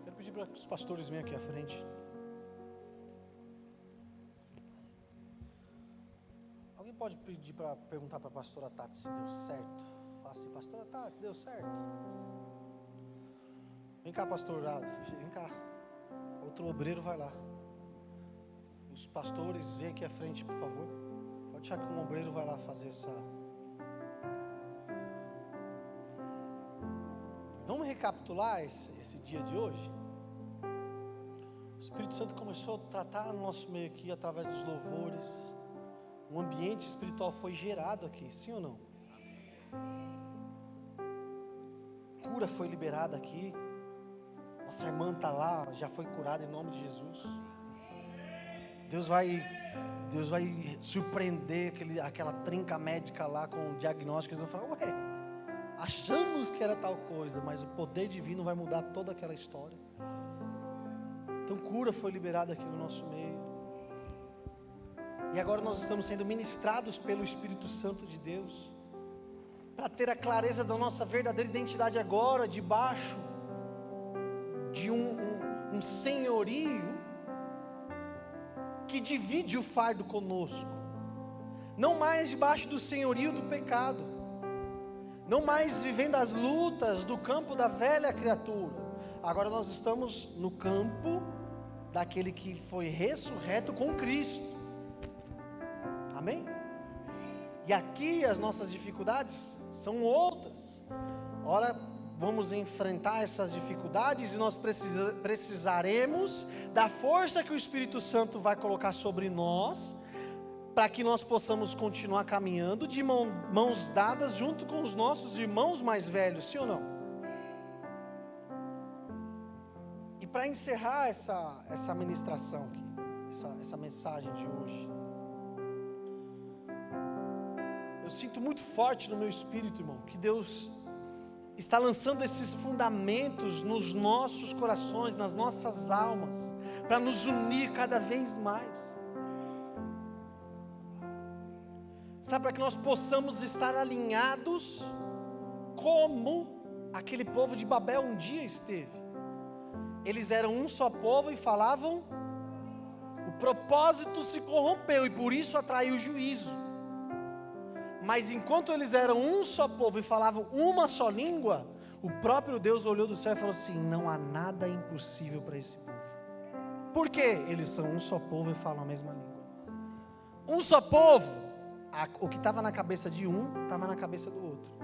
Quero pedir para que os pastores venham aqui à frente. Pode pedir para perguntar para a pastora Tati se deu certo? Fala assim, pastora Tati, deu certo? Vem cá, pastor, vem cá. Outro obreiro vai lá. Os pastores, vem aqui à frente, por favor. Pode deixar que um obreiro vai lá fazer essa. Vamos recapitular esse dia de hoje? O Espírito Santo começou a tratar no nosso meio aqui através dos louvores. Um ambiente espiritual foi gerado aqui, sim ou não? Cura foi liberada aqui. Nossa irmã está lá, já foi curada em nome de Jesus. Deus vai surpreender aquela trinca médica lá com o diagnóstico. Eles vão falar, ué, achamos que era tal coisa, mas o poder divino vai mudar toda aquela história. Então cura foi liberada aqui no nosso meio. E agora nós estamos sendo ministrados pelo Espírito Santo de Deus, para ter a clareza da nossa verdadeira identidade agora, debaixo de um senhorio, que divide o fardo conosco, não mais debaixo do senhorio do pecado, não mais vivendo as lutas do campo da velha criatura, agora nós estamos no campo daquele que foi ressurreto com Cristo. Amém? E aqui as nossas dificuldades são outras. Ora, vamos enfrentar essas dificuldades e nós precisaremos da força que o Espírito Santo vai colocar sobre nós, para que nós possamos continuar caminhando de mãos dadas junto com os nossos irmãos mais velhos, sim ou não? E para encerrar essa ministração aqui, essa mensagem de hoje, eu sinto muito forte no meu espírito, irmão, que Deus está lançando esses fundamentos nos nossos corações, nas nossas almas, para nos unir cada vez mais. Sabe, para que nós possamos estar alinhados como aquele povo de Babel um dia esteve. Eles eram um só povo e falavam, o propósito se corrompeu e por isso atraiu o juízo. Mas enquanto eles eram um só povo e falavam uma só língua, o próprio Deus olhou do céu e falou assim, não há nada impossível para esse povo. Por quê? Eles são um só povo e falam a mesma língua. Um só povo, o que estava na cabeça de um, estava na cabeça do outro.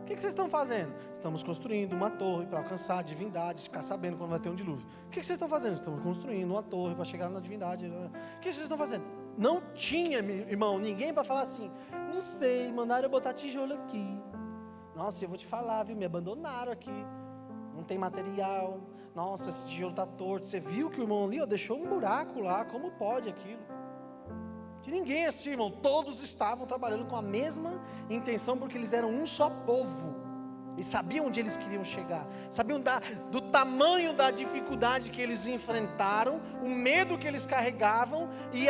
O que vocês estão fazendo? Estamos construindo uma torre para alcançar a divindade, ficar sabendo quando vai ter um dilúvio. O que vocês estão fazendo? Estamos construindo uma torre para chegar na divindade. O que vocês estão fazendo? Não tinha, irmão, ninguém para falar assim, não sei, mandaram eu botar tijolo aqui. Nossa, eu vou te falar, viu, me abandonaram aqui. Não tem material. Nossa, esse tijolo está torto. Você viu que o irmão ali deixou um buraco lá, como pode aquilo? De ninguém assim, irmão, todos estavam trabalhando com a mesma intenção, porque eles eram um só povo. E sabiam onde eles queriam chegar, sabiam do tamanho da dificuldade que eles enfrentaram, o medo que eles carregavam e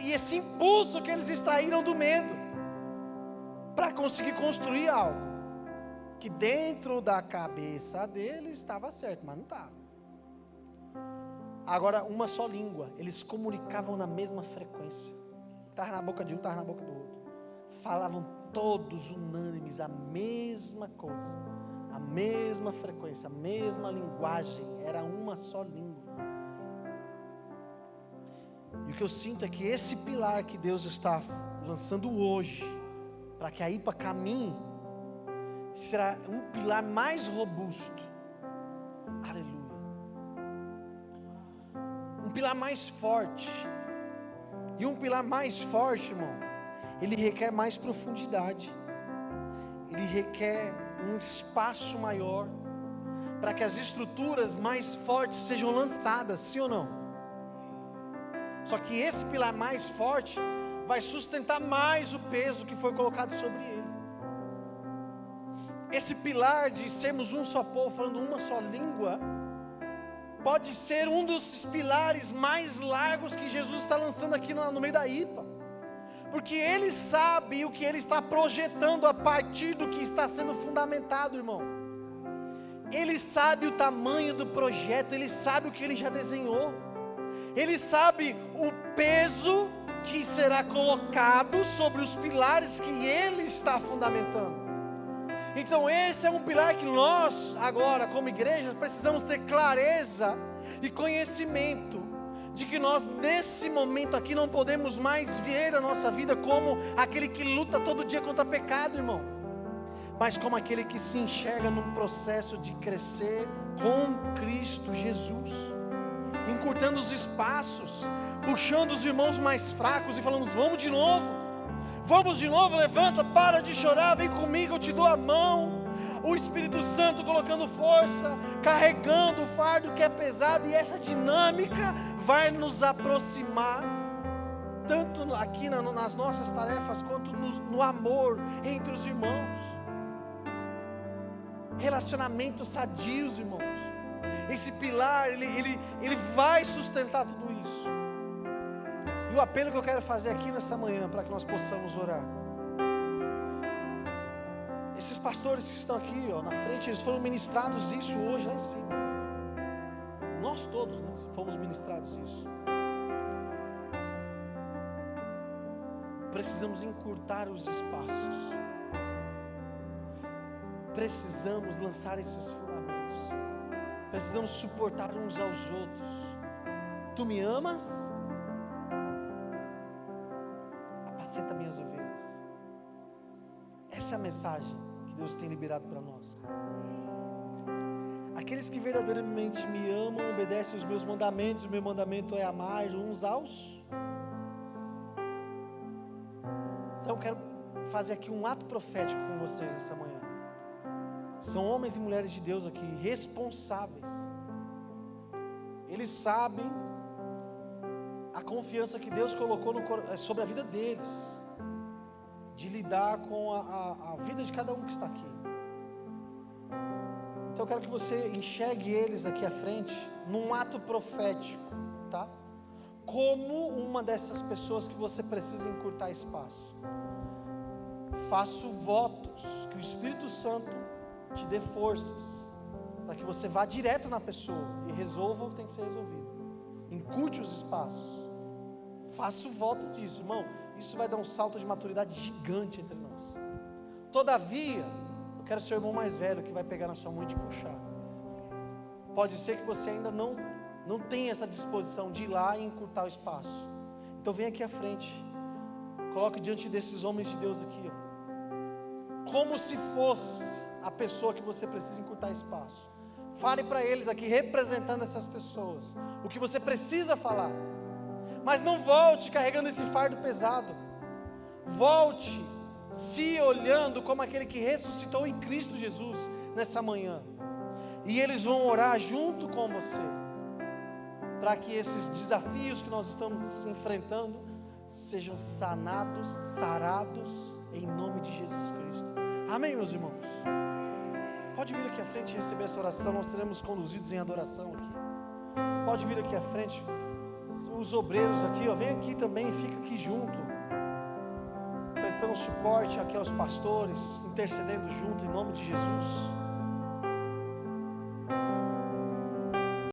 esse impulso que eles extraíram do medo, para conseguir construir algo, que dentro da cabeça deles estava certo, mas não estava. Agora, uma só língua, eles comunicavam na mesma frequência, estava na boca de um, estava na boca do outro, falavam todos unânimes a mesma coisa, a mesma frequência, a mesma linguagem, era uma só língua. E o que eu sinto é que esse pilar que Deus está lançando hoje, para que a IPA caminhe, será um pilar mais robusto, aleluia, um pilar mais forte. E um pilar mais forte, irmão, ele requer mais profundidade, ele requer um espaço maior, para que as estruturas mais fortes sejam lançadas, sim ou não? Só que esse pilar mais forte vai sustentar mais o peso que foi colocado sobre ele. Esse pilar de sermos um só povo, falando uma só língua, pode ser um dos pilares mais largos que Jesus está lançando aqui no meio da IPA, porque Ele sabe o que Ele está projetando a partir do que está sendo fundamentado, irmão. Ele sabe o tamanho do projeto, Ele sabe o que Ele já desenhou, Ele sabe o peso que será colocado sobre os pilares que Ele está fundamentando. Então esse é um pilar que nós agora como igreja precisamos ter clareza e conhecimento de que nós nesse momento aqui não podemos mais ver a nossa vida como aquele que luta todo dia contra pecado, irmão, mas como aquele que se enxerga num processo de crescer com Cristo Jesus, encurtando os espaços, puxando os irmãos mais fracos e falando: vamos de novo, levanta, para de chorar, vem comigo, eu te dou a mão. O Espírito Santo colocando força, carregando o fardo que é pesado, e essa dinâmica vai nos aproximar, tanto aqui nas nossas tarefas, quanto no amor entre os irmãos, relacionamentos sadios, irmãos. Esse pilar, ele vai sustentar tudo isso. E o apelo que eu quero fazer aqui nessa manhã, para que nós possamos orar, esses pastores que estão aqui na frente, eles foram ministrados isso hoje lá em cima. Nós todos fomos ministrados isso. Precisamos encurtar os espaços, precisamos lançar esses fundamentos, precisamos suportar uns aos outros. Tu me amas? Apacenta minhas ovelhas. Essa é a mensagem que Deus tem liberado para nós. Aqueles que verdadeiramente me amam, obedecem os meus mandamentos. O meu mandamento é amar uns aos. Então eu quero fazer aqui um ato profético com vocês essa manhã. São homens e mulheres de Deus aqui, responsáveis. Eles sabem a confiança que Deus colocou sobre a vida deles, de lidar com a vida de cada um que está aqui. Então eu quero que você enxergue eles aqui à frente, num ato profético, tá? Como uma dessas pessoas que você precisa encurtar espaço. Faço votos que o Espírito Santo te dê forças, para que você vá direto na pessoa e resolva o que tem que ser resolvido. Encurte os espaços. Faço voto disso, irmão. Isso vai dar um salto de maturidade gigante entre nós. Todavia, eu quero ser o irmão mais velho que vai pegar na sua mão e te puxar. Pode ser que você ainda não tenha essa disposição de ir lá e encurtar o espaço. Então vem aqui à frente. Coloque diante desses homens de Deus aqui, como se fosse a pessoa que você precisa encurtar espaço. Fale para eles aqui, representando essas pessoas, o que você precisa falar. Mas não volte carregando esse fardo pesado. Volte se olhando como aquele que ressuscitou em Cristo Jesus nessa manhã. E eles vão orar junto com você, para que esses desafios que nós estamos enfrentando sejam sanados, sarados, em nome de Jesus Cristo. Amém, meus irmãos? Pode vir aqui à frente e receber essa oração. Nós seremos conduzidos em adoração aqui. Pode vir aqui à frente. Os obreiros aqui, vem aqui também, fica aqui junto, prestando suporte aqui aos pastores, intercedendo junto em nome de Jesus.